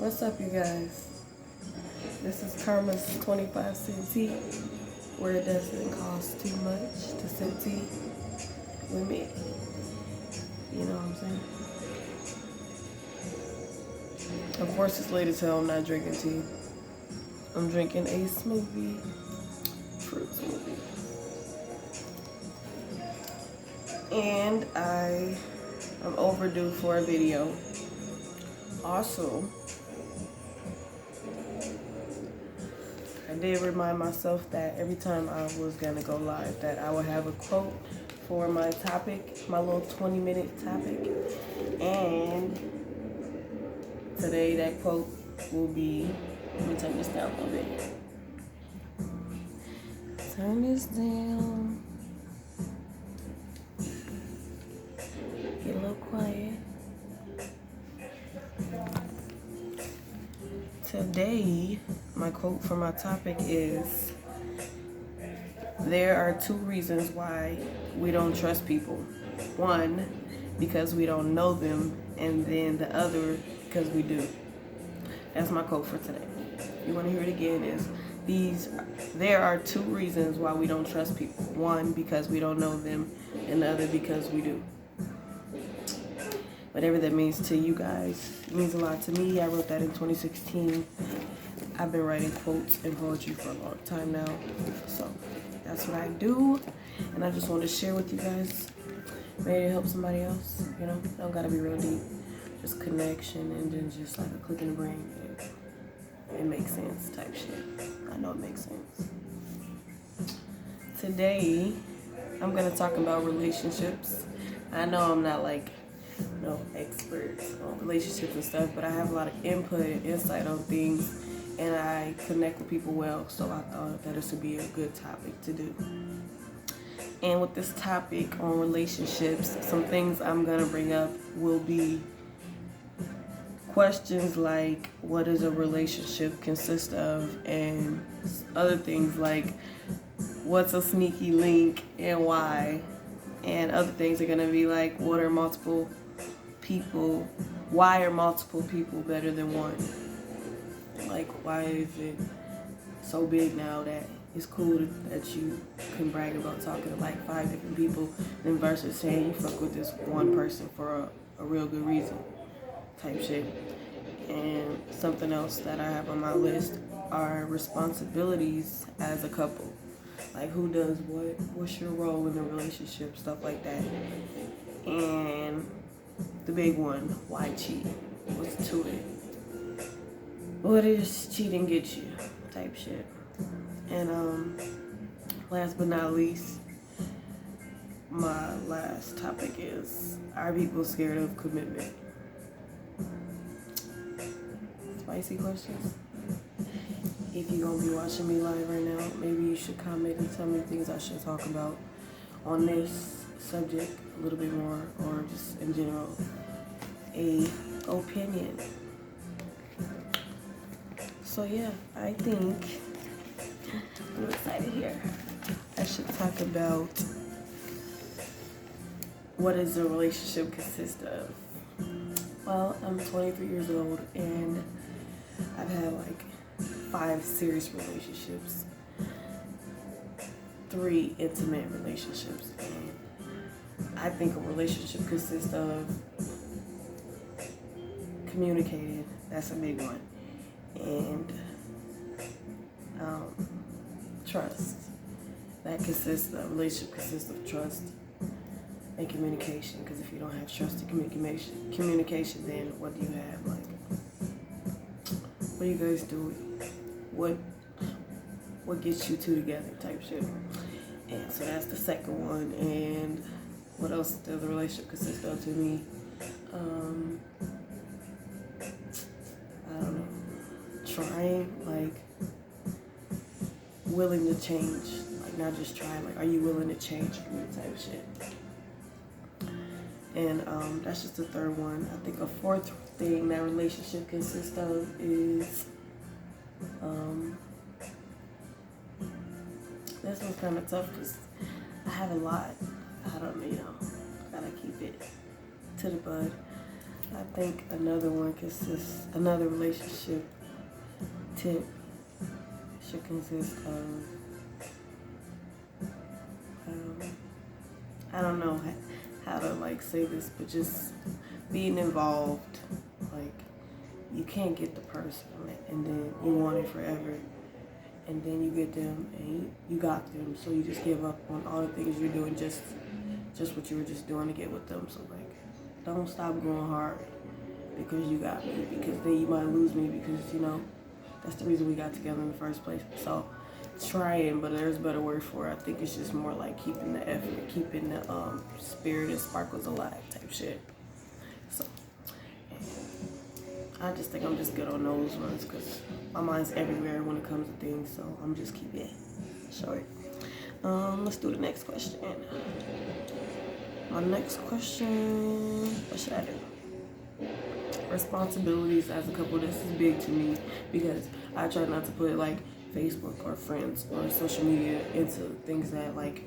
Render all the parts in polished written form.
What's up, you guys? This is Karma's 25 cent tea, where it doesn't cost too much to sip tea with me. You know what I'm saying? Of course, it's late as hell. I'm not drinking tea. I'm drinking a smoothie, fruit smoothie. And I am overdue for a video. Also, I did remind myself that every time I was gonna go live that I would have a quote for my topic, my little 20-minute topic. And today that quote will be, let me turn this down a little bit. Turn this down. Get a little quiet. Today, my quote for my topic is, there are two reasons why we don't trust people. One, because we don't know them, and then the other, because we do. That's my quote for today. You want to hear it again? There are two reasons why we don't trust people. One, because we don't know them, and the other, because we do. Whatever that means to you guys, it means a lot to me. I wrote that in 2016. I've been writing quotes and poetry for a long time now. So that's what I do. And I just want to share with you guys. Maybe it help somebody else. You know, don't gotta be real deep. Just connection and then just like a click in the brain. It makes sense type shit. I know it makes sense. Today, I'm gonna talk about relationships. I know I'm not like no experts on relationships and stuff, but I have a lot of input and insight on things, and I connect with people well, so I thought that this would be a good topic to do. And with this topic on relationships, some things I'm gonna bring up will be questions like, what does a relationship consist of, and other things like, what's a sneaky link and why, and other things are gonna be like, what are multiple people, why are multiple people better than one? Like, why is it so big now that it's cool that you can brag about talking to like 5 different people than versus saying you fuck with this one person for a real good reason type shit. And something else that I have on my list are responsibilities as a couple. Like, who does what, what's your role in the relationship, stuff like that. And the big one, why cheat? What's to it? What does cheating get you? Type shit. And last but not least, my last topic is, are people scared of commitment? Spicy questions. If you're gonna be watching me live right now, maybe you should comment and tell me things I should talk about on this subject a little bit more, or just in general, a opinion. So yeah, I think I'm excited here. I should talk about what does a relationship consist of. Well, I'm 23 years old and I've had like 5 serious relationships, 3 intimate relationships. And I think a relationship consists of communicating. That's a big one. And trust. A relationship consists of trust and communication. Because if you don't have trust and communication, then what do you have? Like, what do you guys do? What gets you two together type shit. And so that's the second one. And what else does a relationship consist of to me? I don't know. Trying, like, willing to change. Like, not just trying, like, are you willing to change for me type shit. And that's just the third one. I think a fourth thing that relationship consists of is this one's kind of tough because I have a lot. I don't know, gotta keep it to the bud. I think another relationship tip should consist of, I don't know how to like say this, but just being involved. Like, you can't get the person and then you want it forever, and then you get them and you got them, so you just give up on all the things you're doing, just what you were just doing to get with them. So like, don't stop going hard because you got me, because then you might lose me, because that's the reason we got together in the first place. So trying, but there's a better word for it. I think it's just more like keeping the effort, keeping the spirit and sparkles alive type shit. So I just think I'm just good on those ones because my mind's everywhere when it comes to things. So I'm just keeping it short. Let's do the next question. My next question, what should I do? Responsibilities as a couple. This is big to me because I try not to put like Facebook or friends or social media into things that like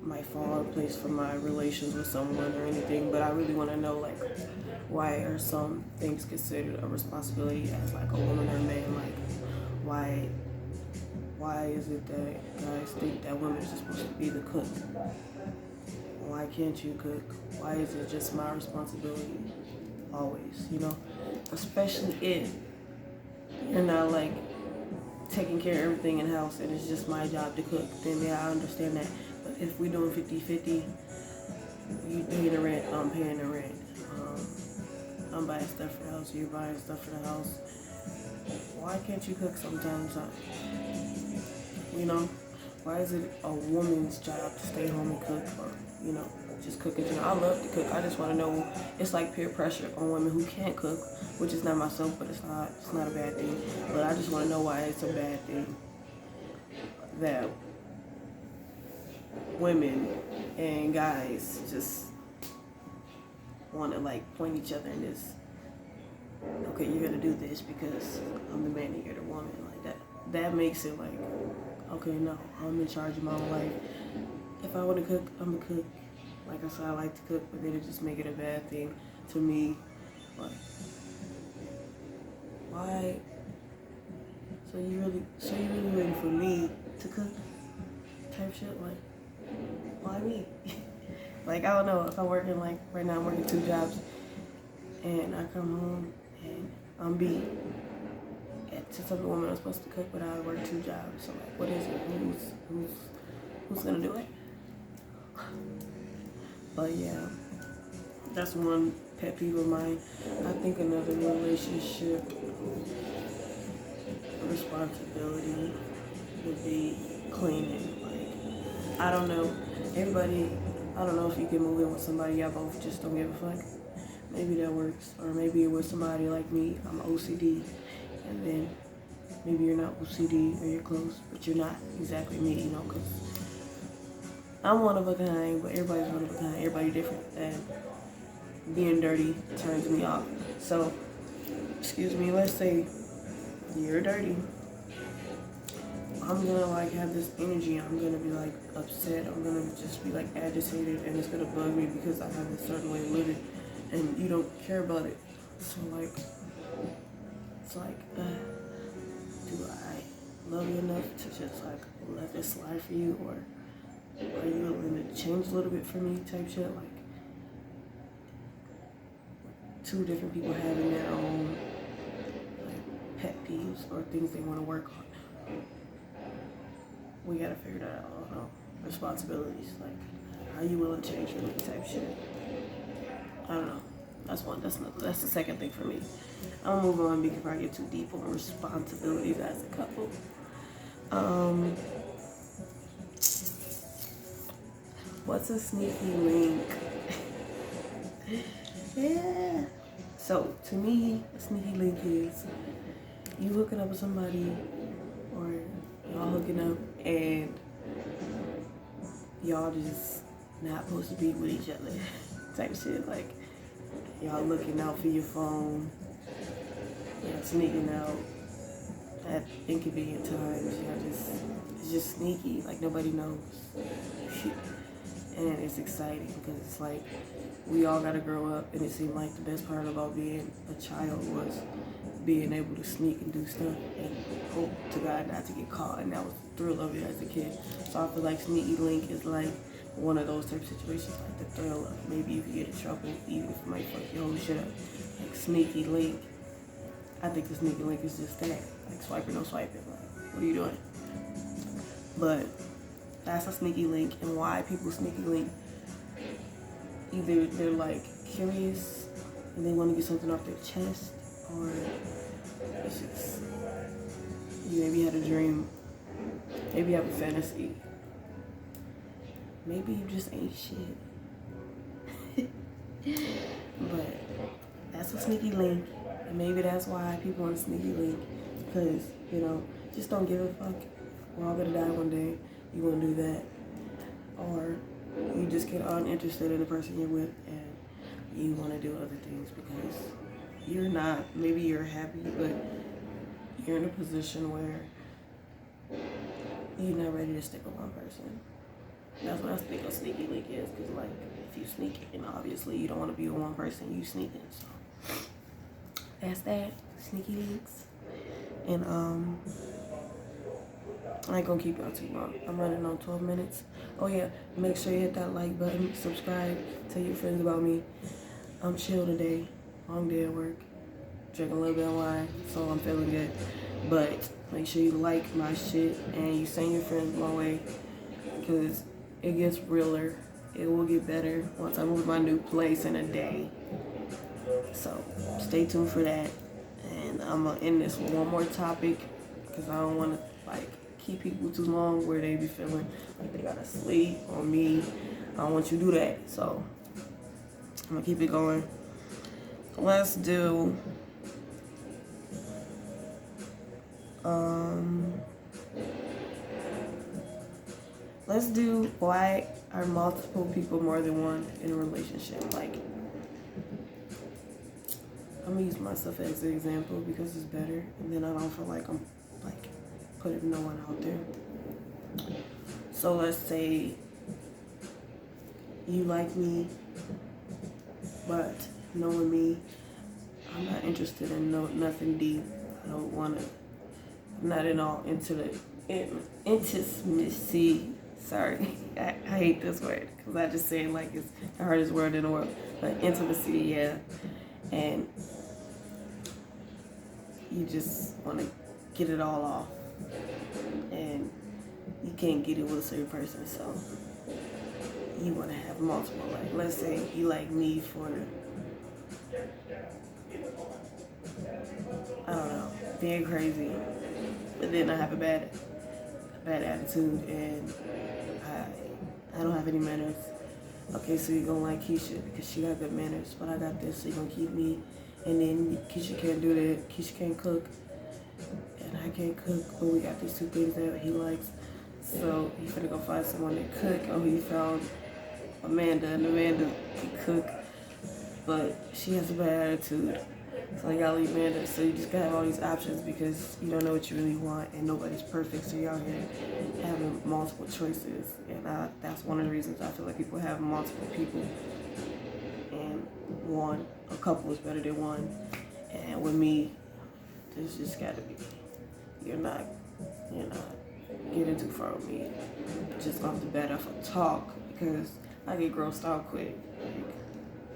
might fall in place for my relations with someone or anything. But I really want to know, like, why are some things considered a responsibility as like a woman or a man? Like, why is it that guys think that women are supposed to be the cook? Why can't you cook? Why is it just my responsibility always, especially if you're not like taking care of everything in the house and it's just my job to cook, then yeah, I understand that. But if we're doing 50-50, you paying the rent, I'm paying the rent, I'm buying stuff for the house, you're buying stuff for the house, why can't you cook sometimes? Why is it a woman's job to stay home and cook, or just cooking? I love to cook. I just want to know. It's like peer pressure on women who can't cook, which is not myself, but it's not a bad thing. But I just want to know why it's a bad thing that women and guys just want to like point each other in this. Okay, you're gonna do this because I'm the man and you're the woman. Like that. That makes it like, okay, no, I'm in charge of my own life. If I want to cook, I'm gonna cook. Like I said, I like to cook, but then it just make it a bad thing to me. But why? So you really waiting for me to cook? Type shit. Like, why me? Like, I don't know. If I'm working, like right now, I'm working 2 jobs, and I come home and I'm beat. To tell the woman I'm supposed to cook, but I work 2 jobs. So like, what is it? Who's gonna do it? But yeah, that's one pet peeve of mine. I think another relationship responsibility would be cleaning. Like, I don't know. I don't know if you can move in with somebody y'all both just don't give a fuck. Maybe that works. Or maybe with somebody like me, I'm OCD. And then maybe you're not OCD or you're close, but you're not exactly me, because I'm one of a kind, but everybody's one of a kind. Everybody different, and being dirty turns me off. So, excuse me, let's say you're dirty. I'm gonna like have this energy. I'm gonna be like upset. I'm gonna just be like agitated, and it's gonna bug me because I have a certain way of living, and you don't care about it. So like, it's like, do I love you enough to just like let this slide for you, or are you willing to change a little bit for me type shit? Like two different people having their own like pet peeves or things they want to work on. We gotta figure that out. I don't know. Responsibilities, like are you willing to change for me type shit. I don't know. That's the second thing for me. I'm gonna move on because I get too deep on responsibilities as a couple. What's a sneaky link? Yeah. So to me, a sneaky link is you hooking up with somebody, or y'all hooking up and y'all just not supposed to be with each other type shit. Like y'all looking out for your phone, sneaking out at inconvenient times. It's just sneaky. Like nobody knows. And it's exciting because it's like we all gotta grow up, and it seemed like the best part about being a child was being able to sneak and do stuff and hope to God not to get caught, and that was the thrill of it as a kid. So I feel like sneaky link is like one of those type of situations, like the thrill of maybe you could get in trouble, even if it might fuck your whole shit up. Like sneaky link, I think the sneaky link is just that, like swiping or swiping. Like, what are you doing? But that's a sneaky link, and why people sneaky link, either they're like curious and they want to get something off their chest, or it's just you maybe had a dream, maybe you have a fantasy, maybe you just ain't shit. But that's a sneaky link, and maybe that's why people want a sneaky link, because just don't give a fuck. We're all gonna die one day. You want to do that, or you just get uninterested in the person you're with and you want to do other things because you're not, maybe you're happy, but you're in a position where you're not ready to stick with one person. That's what I think a sneaky link is, because like if you sneak in, obviously you don't want to be with one person, you sneak in. So that's that, sneaky links. And I ain't gonna keep y'all too long. I'm running on 12 minutes. Oh yeah, make sure you hit that like button, subscribe, tell your friends about me. I'm chill today, long day at work, drinking a little bit of wine, so I'm feeling good. But make sure you like my shit and you send your friends my way, because it gets realer. It will get better once I move to my new place in a day. So stay tuned for that. And I'm gonna end this with one more topic, because I don't want to keep people too long where they be feeling like they gotta sleep on me. I don't want you to do that. So I'm gonna keep it going. Let's do why are multiple people more than one in a relationship? Like, I'm gonna use myself as an example because it's better, and then I don't feel like I'm putting no one out there. So let's say you like me, but knowing me, I'm not interested in nothing deep. I'm not at all into the intimacy. Sorry, I hate this word because I just say it like it's the hardest word in the world. But intimacy, yeah. And you just want to get it all off. And you can't get it with a certain person, so you want to have multiple. Like, let's say you like me for, I don't know, being crazy, but then I have a bad attitude and I don't have any manners. Okay, so you're gonna like Keisha because she got good manners, but I got this, so you're gonna keep me. And then Keisha can't do that. Keisha can't cook, and I can't cook, but we got these two things that he likes. So he's gonna go find someone to cook. Oh, he found Amanda, and Amanda can cook, but she has a bad attitude. So you gotta leave Amanda. So you just gotta have all these options because you don't know what you really want, and nobody's perfect. So you're out here having multiple choices, and that's one of the reasons I feel like people have multiple people, and a couple is better than one. And with me, there's just gotta be you're not getting too far with me. Just off the bat, off a talk, because I get grossed out quick.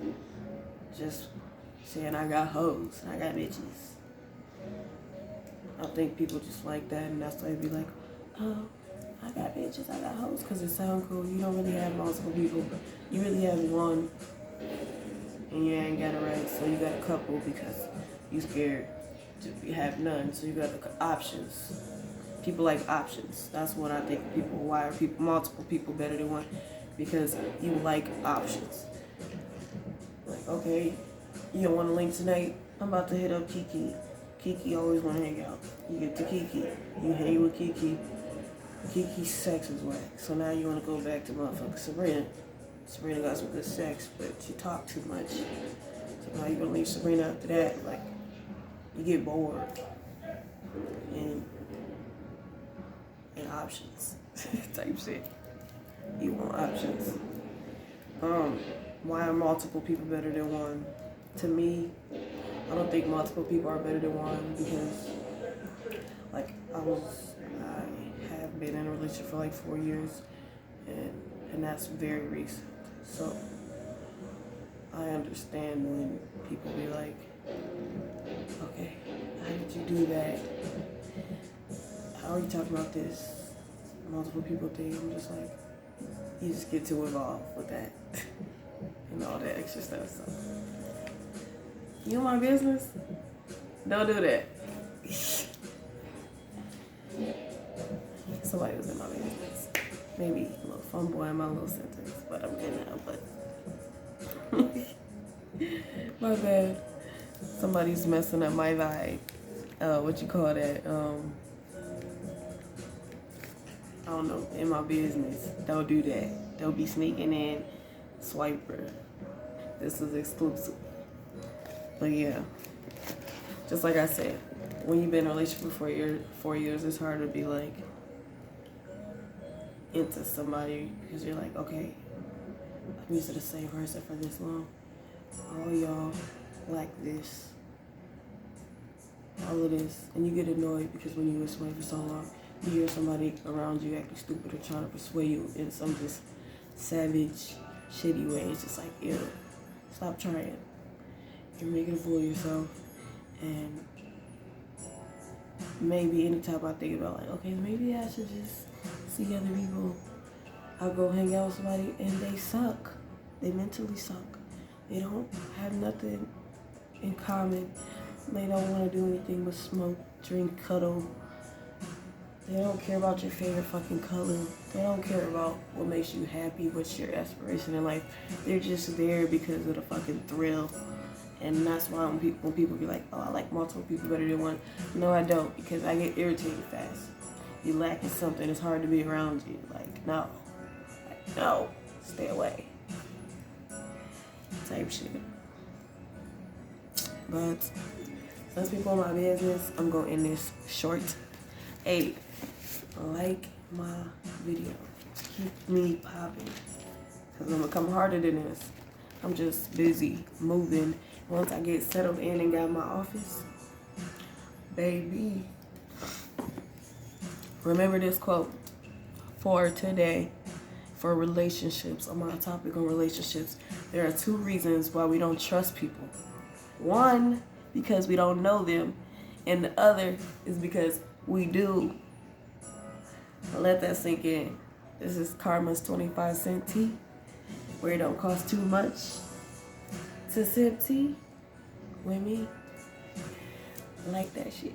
Like, just saying I got hoes, I got bitches. I think people just like that, and that's why they be like, oh, I got bitches, I got hoes, because it sounds cool. You don't really have multiple people. You really have one, and you ain't got it right, so you got a couple because you scared to have none, so you got the options. People like options. That's what I think people, why are people, multiple people better than one? Because you like options. Like, okay, you don't want to link tonight? I'm about to hit up Kiki. Kiki always want to hang out. You get to Kiki. You hang with Kiki. Kiki's sex is whack. So now you want to go back to motherfucking Sabrina. Sabrina got some good sex, but she talked too much. So now you're going to leave Sabrina after that. Like, you get bored. And options type shit. You want options. Why are multiple people better than one? To me, I don't think multiple people are better than one because, like, I have been in a relationship for like 4 years, and that's very recent. So I understand when people be like, okay, how did you do that? How are you talking about this? Multiple people think. I'm just like, you just get too involved with that and all that extra stuff. So, you in my business? Don't do that. Somebody was in my business. Maybe a little fun boy in my little sentence, but I'm good now. But my bad. Somebody's messing up my vibe. What you call that? I don't know, in my business. Don't do that. Don't be sneaking in swiper. This is exclusive. But yeah, just like I said, when you've been in a relationship for 4 years, it's hard to be like into somebody because you're like, okay, I'm used to the same person for this long. All y'all like this. All of this. And you get annoyed because when you were somebody for so long, you hear somebody around you acting stupid or trying to persuade you in some just savage, shitty way. It's just like, ew, stop trying. You're making a fool of yourself. And maybe anytime I think about like, okay, maybe I should just see other people. I'll go hang out with somebody and they suck. They mentally suck. They don't have nothing in common. They don't want to do anything but smoke, drink, cuddle. They don't care about your favorite fucking color. They don't care about what makes you happy, what's your aspiration in life. They're just there because of the fucking thrill. And that's why when people be like, oh, I like multiple people better than one. No, I don't, because I get irritated fast. You lacking something, it's hard to be around you. Like, no. Like, no. Stay away. Type shit. But since people in my business, I'm going to end this short. Hey, like my video. Keep me popping. Because I'm going to come harder than this. I'm just busy moving. Once I get settled in and got my office, baby. Remember this quote for today, for relationships, on my topic on relationships. There are 2 reasons why we don't trust people. One, because we don't know them, and the other is because we do. Let that sink in. This is Karma's 25-cent tea, where it don't cost too much to sip tea with me. I like that shit.